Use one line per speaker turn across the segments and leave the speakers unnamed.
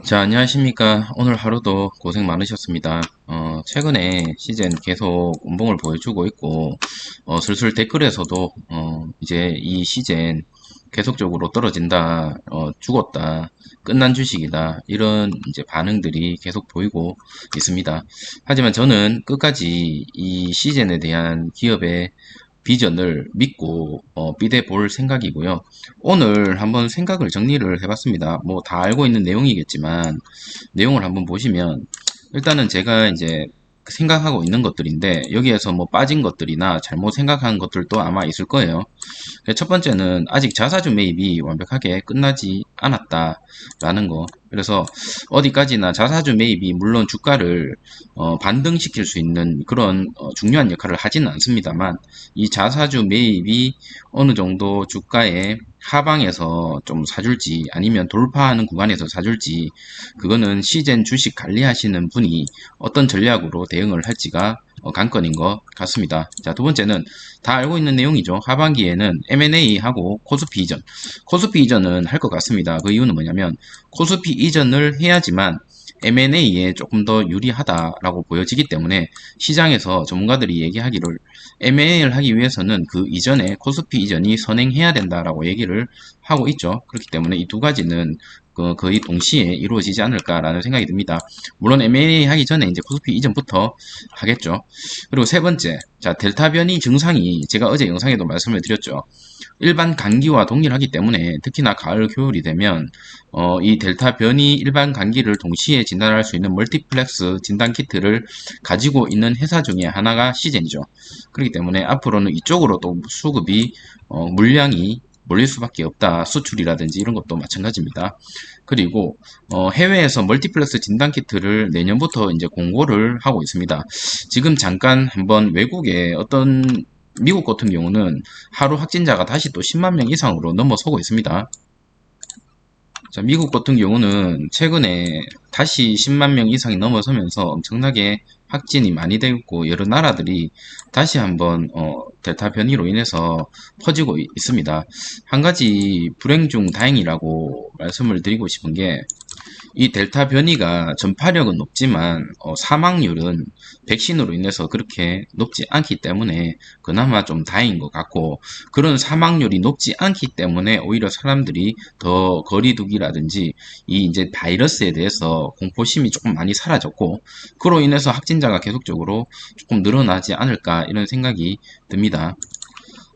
자, 안녕하십니까. 오늘 하루도 고생 많으셨습니다. 최근에 시즌 계속 운봉을 보여주고 있고, 슬슬 댓글에서도, 이제 이 시즌 계속적으로 떨어진다, 죽었다, 끝난 주식이다, 이런 이제 반응들이 계속 보이고 있습니다. 하지만 저는 끝까지 이 시즌에 대한 기업의 비전을 믿고 비대 볼 생각이고요. 오늘 한번 생각을 정리를 해봤습니다. 뭐 다 알고 있는 내용이겠지만 내용을 한번 보시면 일단은 제가 이제 생각하고 있는 것들인데 여기에서 뭐 빠진 것들이나 잘못 생각한 것들도 아마 있을 거예요. 첫 번째는 아직 자사주 매입이 완벽하게 끝나지 않았다라는 거. 그래서 어디까지나 자사주 매입이 물론 주가를 반등시킬 수 있는 그런 중요한 역할을 하지는 않습니다만 이 자사주 매입이 어느 정도 주가의 하방에서 좀 사줄지 아니면 돌파하는 구간에서 사줄지 그거는 시젠 주식 관리하시는 분이 어떤 전략으로 대응을 할지가 관건인 것 같습니다. 자, 두 번째는 다 알고 있는 내용이죠. 하반기에는 M&A하고 코스피 이전. 코스피 이전은 할 것 같습니다. 그 이유는 뭐냐면 코스피 이전을 해야지만 M&A에 조금 더 유리하다라고 보여지기 때문에 시장에서 전문가들이 얘기하기를 M&A를 하기 위해서는 그 이전에 코스피 이전이 선행해야 된다라고 얘기를 하고 있죠. 그렇기 때문에 이 두 가지는 거의 동시에 이루어지지 않을까라는 생각이 듭니다. 물론 M&A 하기 전에 이제 코스피 이전부터 하겠죠. 그리고 세 번째, 자, 델타 변이 증상이 제가 어제 영상에도 말씀을 드렸죠. 일반 감기와 동일하기 때문에 특히나 가을, 겨울이 되면 이 델타 변이 일반 감기를 동시에 진단할 수 있는 멀티플렉스 진단 키트를 가지고 있는 회사 중에 하나가 시젠이죠. 그렇기 때문에 앞으로는 이쪽으로 또 수급이 물량이 몰릴 수밖에 없다. 수출이라든지 이런 것도 마찬가지입니다. 그리고 해외에서 멀티플렉스 진단 키트를 내년부터 이제 공고를 하고 있습니다. 지금 잠깐 한번 외국에 어떤 미국 같은 경우는 하루 확진자가 다시 또 10만 명 이상으로 넘어서고 있습니다. 자, 미국 같은 경우는 최근에 다시 10만 명 이상이 넘어서면서 엄청나게 확진이 많이 되고 있고 여러 나라들이 다시 한번 델타 변이로 인해서 퍼지고 있습니다. 한 가지 불행 중 다행이라고 말씀을 드리고 싶은 게 이 델타 변이가 전파력은 높지만 사망률은 백신으로 인해서 그렇게 높지 않기 때문에 그나마 좀 다행인 것 같고 그런 사망률이 높지 않기 때문에 오히려 사람들이 더 거리두기라든지 이 이제 바이러스에 대해서 공포심이 조금 많이 사라졌고 그로 인해서 확진자가 계속적으로 조금 늘어나지 않을까 이런 생각이 듭니다.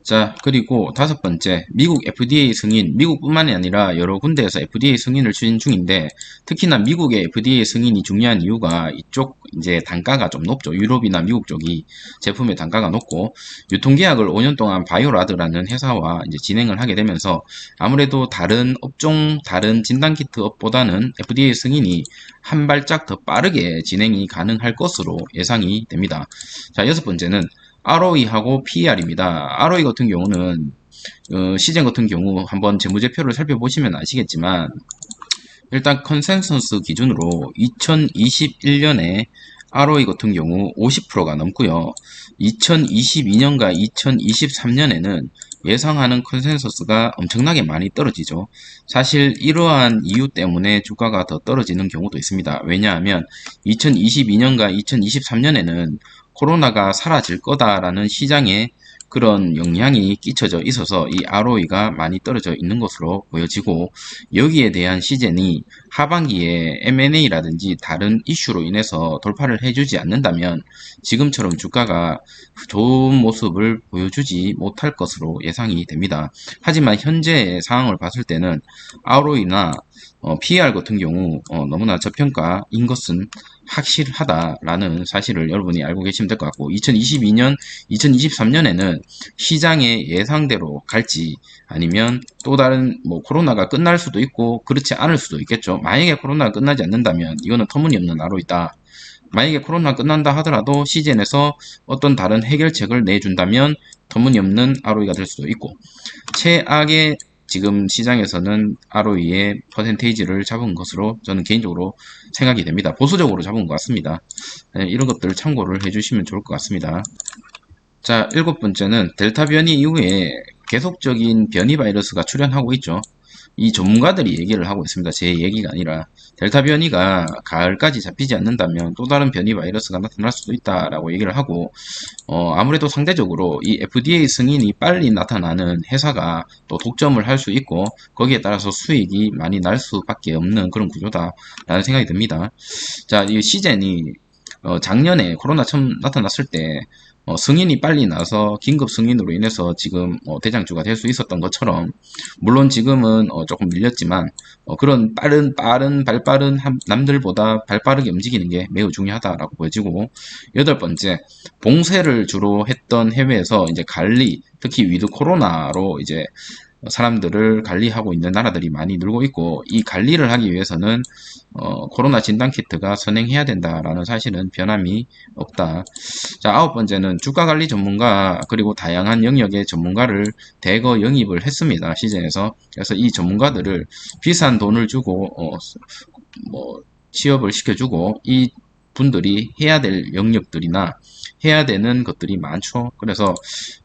자, 그리고 다섯 번째, 미국 FDA 승인, 미국뿐만이 아니라 여러 군데에서 FDA 승인을 추진 중인데, 특히나 미국의 FDA 승인이 중요한 이유가 이쪽 이제 단가가 좀 높죠. 유럽이나 미국 쪽이 제품의 단가가 높고, 유통계약을 5년 동안 바이오라드라는 회사와 이제 진행을 하게 되면서, 아무래도 다른 업종, 다른 진단키트 업보다는 FDA 승인이 한 발짝 더 빠르게 진행이 가능할 것으로 예상이 됩니다. 자, 여섯 번째는 ROE하고 PER입니다. ROE 같은 경우는 시젠 같은 경우 한번 재무제표를 살펴보시면 아시겠지만 일단 컨센서스 기준으로 2021년에 ROE 같은 경우 50%가 넘고요. 2022년과 2023년에는 예상하는 컨센서스가 엄청나게 많이 떨어지죠. 사실 이러한 이유 때문에 주가가 더 떨어지는 경우도 있습니다. 왜냐하면 2022년과 2023년에는 코로나가 사라질 거다라는 시장에 그런 영향이 끼쳐져 있어서 이 ROE가 많이 떨어져 있는 것으로 보여지고 여기에 대한 시젠이 하반기에 M&A라든지 다른 이슈로 인해서 돌파를 해주지 않는다면 지금처럼 주가가 좋은 모습을 보여주지 못할 것으로 예상이 됩니다. 하지만 현재의 상황을 봤을 때는 ROE나 PER 같은 경우 너무나 저평가인 것은 확실하다라는 사실을 여러분이 알고 계시면 될 것 같고 2022년, 2023년에는 시장의 예상대로 갈지 아니면 또 다른 뭐 코로나가 끝날 수도 있고 그렇지 않을 수도 있겠죠. 만약에 코로나가 끝나지 않는다면 이거는 터무니없는 ROE다. 만약에 코로나 끝난다 하더라도 시즌에서 어떤 다른 해결책을 내준다면 터무니없는 ROE가 될 수도 있고 최악의 지금 시장에서는 ROE의 퍼센테이지를 잡은 것으로 저는 개인적으로 생각이 됩니다. 보수적으로 잡은 것 같습니다. 이런 것들을 참고를 해주시면 좋을 것 같습니다. 자, 일곱 번째는 델타 변이 이후에 계속적인 변이 바이러스가 출현하고 있죠. 이 전문가들이 얘기를 하고 있습니다. 제 얘기가 아니라 델타 변이가 가을까지 잡히지 않는다면 또 다른 변이 바이러스가 나타날 수도 있다라고 얘기를 하고 아무래도 상대적으로 이 FDA 승인이 빨리 나타나는 회사가 또 독점을 할 수 있고 거기에 따라서 수익이 많이 날 수밖에 없는 그런 구조다라는 생각이 듭니다. 자, 이 시젠이 작년에 코로나 처음 나타났을 때 승인이 빨리 나서 긴급 승인으로 인해서 지금 대장주가 될 수 있었던 것처럼 물론 지금은 조금 밀렸지만 그런 발빠른 남들보다 발빠르게 움직이는 게 매우 중요하다라고 보여지고 여덟 번째 봉쇄를 주로 했던 해외에서 이제 관리 특히 위드 코로나로 이제 사람들을 관리하고 있는 나라들이 많이 늘고 있고 이 관리를 하기 위해서는 코로나 진단키트가 선행해야 된다라는 사실은 변함이 없다. 자, 아홉 번째는 주가관리 전문가 그리고 다양한 영역의 전문가를 대거 영입을 했습니다. 시즌에서. 그래서 이 전문가들을 비싼 돈을 주고 뭐 취업을 시켜주고 이 분들이 해야 될 영역들이나 해야 되는 것들이 많죠. 그래서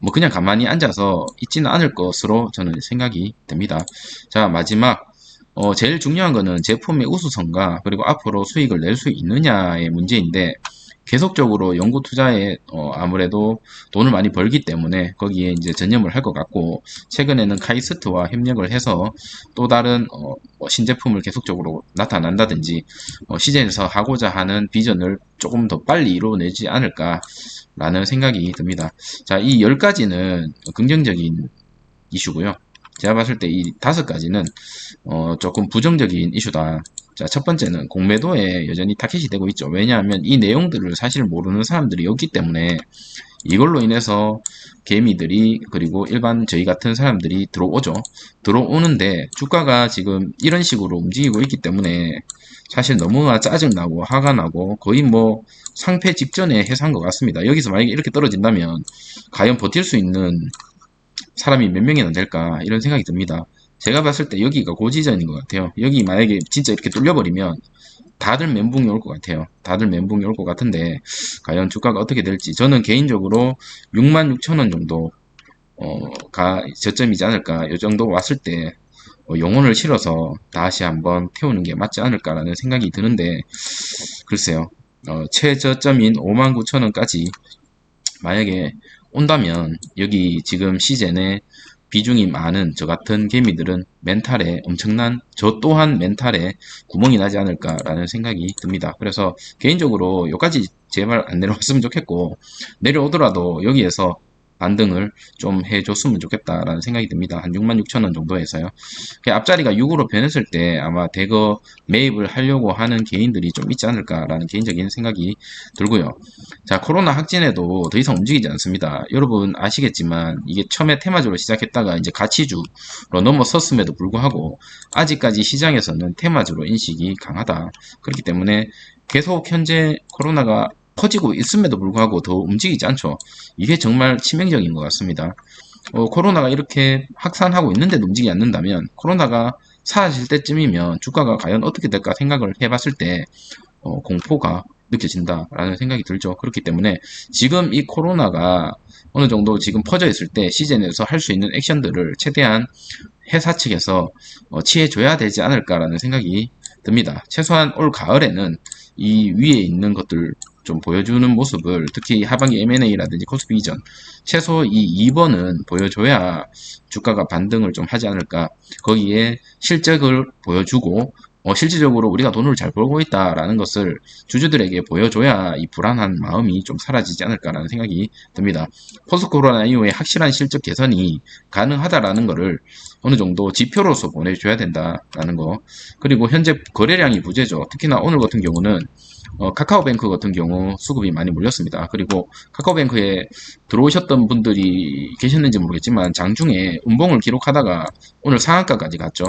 뭐 그냥 가만히 앉아서 있지는 않을 것으로 저는 생각이 됩니다. 자, 마지막 제일 중요한 거는 제품의 우수성과 그리고 앞으로 수익을 낼 수 있느냐의 문제인데 계속적으로 연구 투자에 아무래도 돈을 많이 벌기 때문에 거기에 이제 전념을 할 것 같고 최근에는 카이스트와 협력을 해서 또 다른 뭐 신제품을 계속적으로 나타난다든지 시즌에서 하고자 하는 비전을 조금 더 빨리 이루어내지 않을까라는 생각이 듭니다. 자, 이 10가지는 긍정적인 이슈고요. 제가 봤을 때 이 5가지는 조금 부정적인 이슈다. 자, 첫 번째는 공매도에 여전히 타켓이 되고 있죠. 왜냐하면 이 내용들을 사실 모르는 사람들이 없기 때문에 이걸로 인해서 개미들이 그리고 일반 저희 같은 사람들이 들어오죠. 들어오는데 주가가 지금 이런 식으로 움직이고 있기 때문에 사실 너무나 짜증나고 화가 나고 거의 뭐 상패 직전에 해산 것 같습니다. 여기서 만약에 이렇게 떨어진다면 과연 버틸 수 있는 사람이 몇 명이나 될까 이런 생각이 듭니다. 제가 봤을 때 여기가 고지전인 것 같아요. 여기 만약에 진짜 이렇게 뚫려버리면 다들 멘붕이 올 것 같아요. 다들 멘붕이 올 것 같은데 과연 주가가 어떻게 될지 저는 개인적으로 66,000원 정도가 저점이지 않을까. 이 정도 왔을 때 영혼을 실어서 다시 한번 태우는 게 맞지 않을까라는 생각이 드는데 글쎄요. 최저점인 59,000원까지 만약에 온다면 여기 지금 시즌에 비중이 많은 저 같은 개미들은 멘탈에 엄청난 저 또한 멘탈에 구멍이 나지 않을까라는 생각이 듭니다. 그래서 개인적으로 여기까지 제발 안 내려왔으면 좋겠고 내려오더라도 여기에서 반등을 좀 해줬으면 좋겠다라는 생각이 듭니다. 한 66,000원 정도에서요. 앞자리가 6으로 변했을 때 아마 대거 매입을 하려고 하는 개인들이 좀 있지 않을까라는 개인적인 생각이 들고요. 자, 코로나 확진에도 더 이상 움직이지 않습니다. 여러분 아시겠지만 이게 처음에 테마주로 시작했다가 이제 가치주로 넘어섰음에도 불구하고 아직까지 시장에서는 테마주로 인식이 강하다. 그렇기 때문에 계속 현재 코로나가 퍼지고 있음에도 불구하고 더 움직이지 않죠. 이게 정말 치명적인 것 같습니다. 코로나가 이렇게 확산하고 있는데도 움직이지 않는다면 코로나가 사라질 때쯤이면 주가가 과연 어떻게 될까 생각을 해봤을 때 공포가 느껴진다라는 생각이 들죠. 그렇기 때문에 지금 이 코로나가 어느 정도 지금 퍼져 있을 때 시즌에서 할 수 있는 액션들을 최대한 회사 측에서 취해줘야 되지 않을까라는 생각이 듭니다. 최소한 올 가을에는 이 위에 있는 것들 좀 보여주는 모습을 특히 하반기 M&A라든지 코스피 이전 최소 이 2번은 보여줘야 주가가 반등을 좀 하지 않을까. 거기에 실적을 보여주고 실질적으로 우리가 돈을 잘 벌고 있다라는 것을 주주들에게 보여줘야 이 불안한 마음이 좀 사라지지 않을까라는 생각이 듭니다. 포스트 코로나 이후에 확실한 실적 개선이 가능하다라는 것을 어느 정도 지표로서 보내줘야 된다라는 거. 그리고 현재 거래량이 부재죠. 특히나 오늘 같은 경우는 카카오뱅크 같은 경우 수급이 많이 몰렸습니다. 그리고 카카오뱅크에 들어오셨던 분들이 계셨는지 모르겠지만 장중에 음봉을 기록하다가 오늘 상한가까지 갔죠.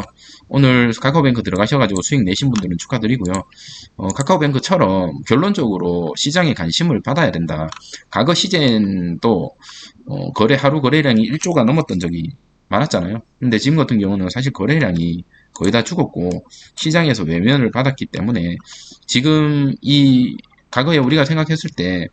오늘 카카오뱅크 들어가셔가지고 수익 내신 분들은 축하드리고요. 카카오뱅크처럼 결론적으로 시장에 관심을 받아야 된다. 과거 시즌도 하루 거래량이 1조가 넘었던 적이 많았잖아요. 근데 지금 같은 경우는 사실 거래량이 거의 다 죽었고 시장에서 외면을 받았기 때문에 지금 이 과거에 우리가 생각했을 때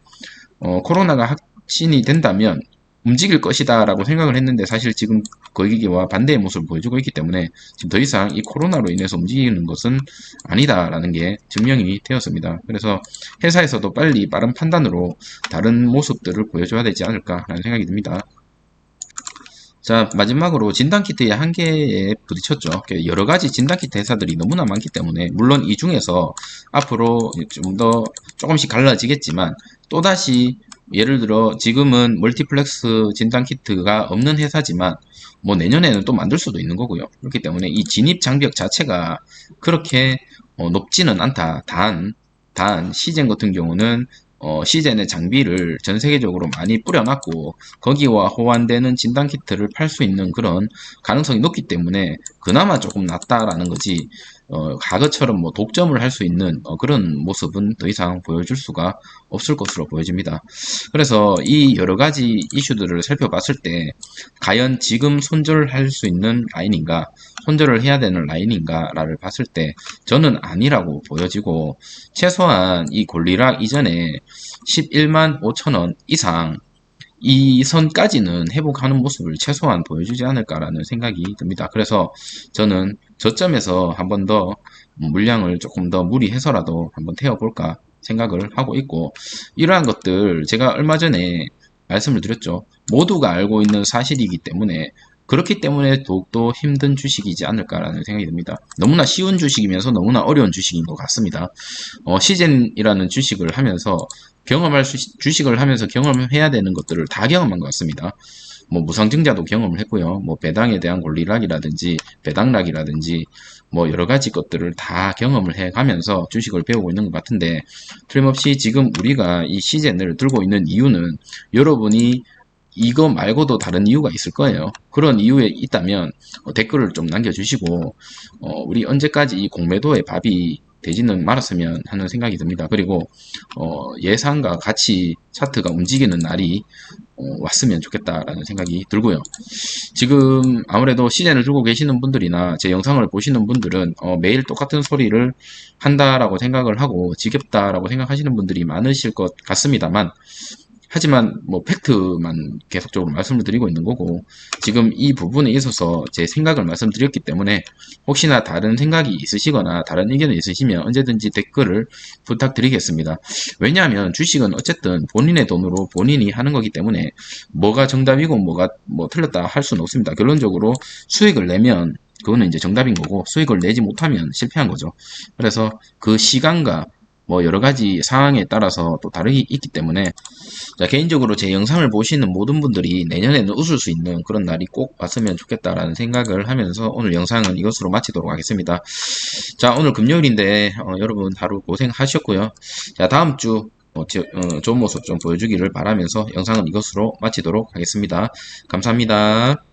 코로나가 확진이 된다면 움직일 것이다 라고 생각을 했는데 사실 지금 거기와 반대의 모습을 보여주고 있기 때문에 지금 더 이상 이 코로나로 인해서 움직이는 것은 아니다라는 게 증명이 되었습니다. 그래서 회사에서도 빨리 빠른 판단으로 다른 모습들을 보여줘야 되지 않을까라는 생각이 듭니다. 자, 마지막으로 진단키트의 한계에 부딪혔죠. 여러 가지 진단키트 회사들이 너무나 많기 때문에, 물론 이 중에서 앞으로 좀 더 조금씩 갈라지겠지만, 또다시 예를 들어 지금은 멀티플렉스 진단키트가 없는 회사지만, 뭐 내년에는 또 만들 수도 있는 거고요. 그렇기 때문에 이 진입 장벽 자체가 그렇게 높지는 않다. 단, 시젠 같은 경우는 시젠의 장비를 전 세계적으로 많이 뿌려놨고 거기와 호환되는 진단키트를 팔 수 있는 그런 가능성이 높기 때문에 그나마 조금 낫다라는 거지 과거처럼 뭐 독점을 할 수 있는 그런 모습은 더 이상 보여줄 수가 없을 것으로 보여집니다. 그래서 이 여러 가지 이슈들을 살펴봤을 때 과연 지금 손절할 수 있는 라인인가 손절을 해야 되는 라인인가를 봤을 때 저는 아니라고 보여지고 최소한 이 골리락 이전에 11만 5천 원 이상 이 선까지는 회복하는 모습을 최소한 보여주지 않을까라는 생각이 듭니다. 그래서 저는 저점에서 한 번 더 물량을 조금 더 무리해서라도 한번 태워볼까 생각을 하고 있고 이러한 것들 제가 얼마 전에 말씀을 드렸죠. 모두가 알고 있는 사실이기 때문에 그렇기 때문에 더욱더 힘든 주식이지 않을까라는 생각이 듭니다. 너무나 쉬운 주식이면서 너무나 어려운 주식인 것 같습니다. 시젠이라는 주식을 하면서 주식을 하면서 경험해야 되는 것들을 다 경험한 것 같습니다. 뭐 무상증자도 경험을 했고요. 뭐 배당에 대한 권리락이라든지 배당락이라든지 뭐 여러 가지 것들을 다 경험을 해가면서 주식을 배우고 있는 것 같은데 틀림없이 지금 우리가 이 시젠을 들고 있는 이유는 여러분이 이거 말고도 다른 이유가 있을 거예요. 그런 이유에 있다면 댓글을 좀 남겨주시고 우리 언제까지 이 공매도의 밥이 되지는 말았으면 하는 생각이 듭니다. 그리고 예상과 같이 차트가 움직이는 날이 왔으면 좋겠다라는 생각이 들고요. 지금 아무래도 시즌을 들고 계시는 분들이나 제 영상을 보시는 분들은 매일 똑같은 소리를 한다라고 생각을 하고 지겹다라고 생각하시는 분들이 많으실 것 같습니다만 하지만 뭐 팩트만 계속적으로 말씀을 드리고 있는 거고 지금 이 부분에 있어서 제 생각을 말씀드렸기 때문에 혹시나 다른 생각이 있으시거나 다른 의견이 있으시면 언제든지 댓글을 부탁드리겠습니다. 왜냐하면 주식은 어쨌든 본인의 돈으로 본인이 하는 거기 때문에 뭐가 정답이고 뭐가 뭐 틀렸다 할 수는 없습니다. 결론적으로 수익을 내면 그거는 이제 정답인 거고 수익을 내지 못하면 실패한 거죠. 그래서 그 시간과 뭐 여러 가지 상황에 따라서 또 다르기 있기 때문에 자, 개인적으로 제 영상을 보시는 모든 분들이 내년에는 웃을 수 있는 그런 날이 꼭 왔으면 좋겠다라는 생각을 하면서 오늘 영상은 이것으로 마치도록 하겠습니다. 자, 오늘 금요일인데 여러분 하루 고생하셨고요. 자, 다음 주 좋은 모습 좀 보여주기를 바라면서 영상은 이것으로 마치도록 하겠습니다. 감사합니다.